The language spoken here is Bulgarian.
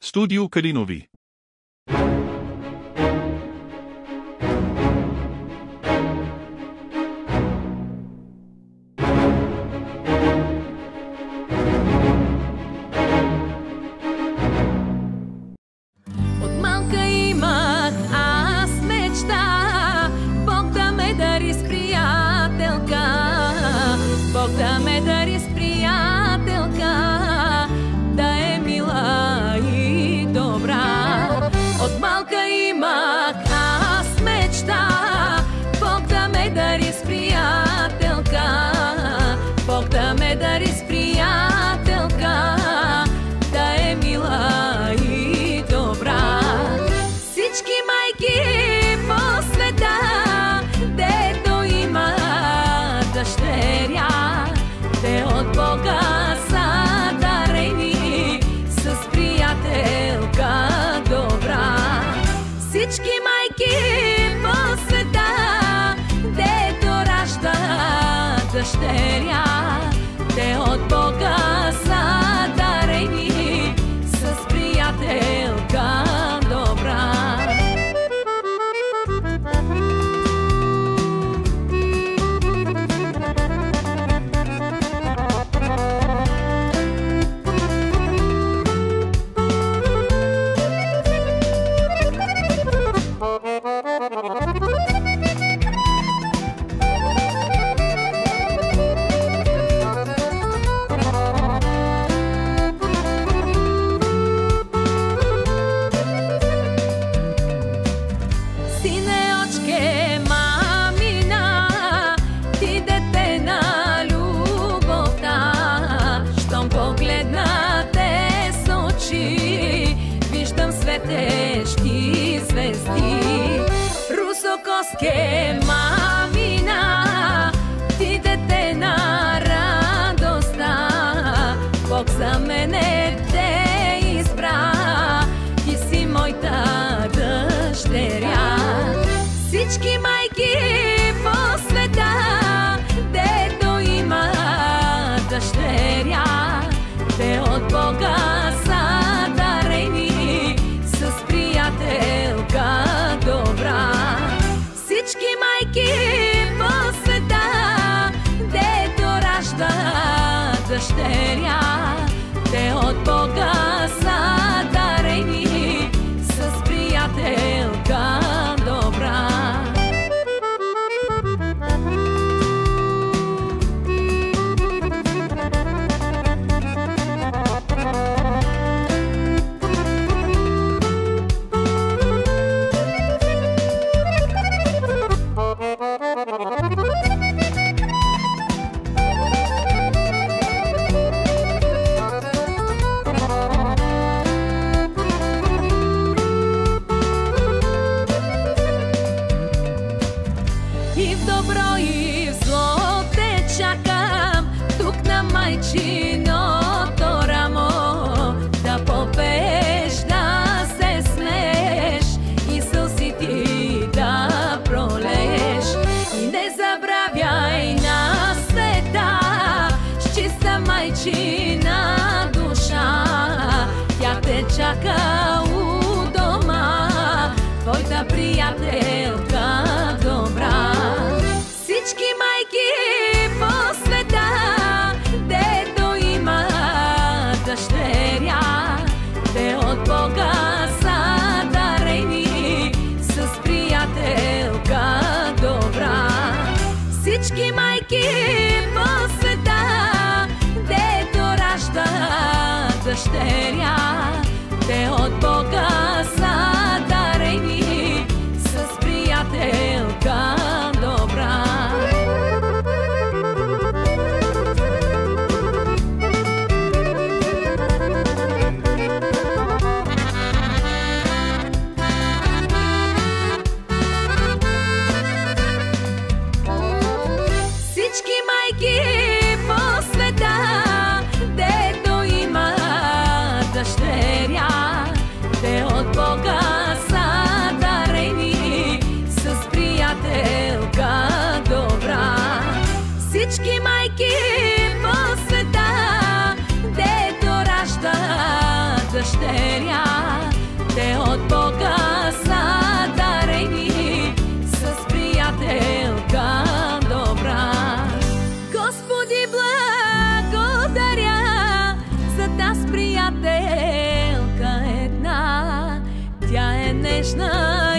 Студио Калинови. От малка имах аз мечта, Бог да ме дари с приятелка, Бог да ме дари с приятелка, да е мила и добра. От малка имах аз мечта, Бог да ме дари с приятелка, Бог да ме дари с приятелка, да е мила и добра. Всички майки по света, дето има дъщеря, те от Бога са дарени с приятелка добра. Всички майки по света, дето раждат дъщеря, те от Бога са дарени с приятелка добра. Сине, очке, мамина, ти дете на любовта, щом погледна те с очи, виждам светещи звезди. Русокоске, мамина, ти дете на радостта, Бог за мене те избра, ти си моята дъщеря. Всички майки по света, дето има дъщеря, те от Бога са дарени с приятелка добра. Всички майки по света, дето раждат дъщеря, те от Бога са дарени с приятелка добра. И в добро и в зло те чакам, тук на майчиното рамо, да попееш, да се смееш и сълзите да пролееш. И не забравяй на света, с чиста майчина душа, тя те чака у дома, твоята приятелка добра. Всички майки по света, дето има дъщеря, те от Бога са дарени с приятелка добра. Всички майки по света, дето раждат дъщеря, те от Бога са дарени с приятелка добра. Всички майки по света, дето има дъщеря, те от Бога са дарени с приятелка добра. Всички майки по света, дето раждат дъщеря, те от Бога са дарени с приятелка добра. Господи, благодаря за таз приятелка една, тя е нежна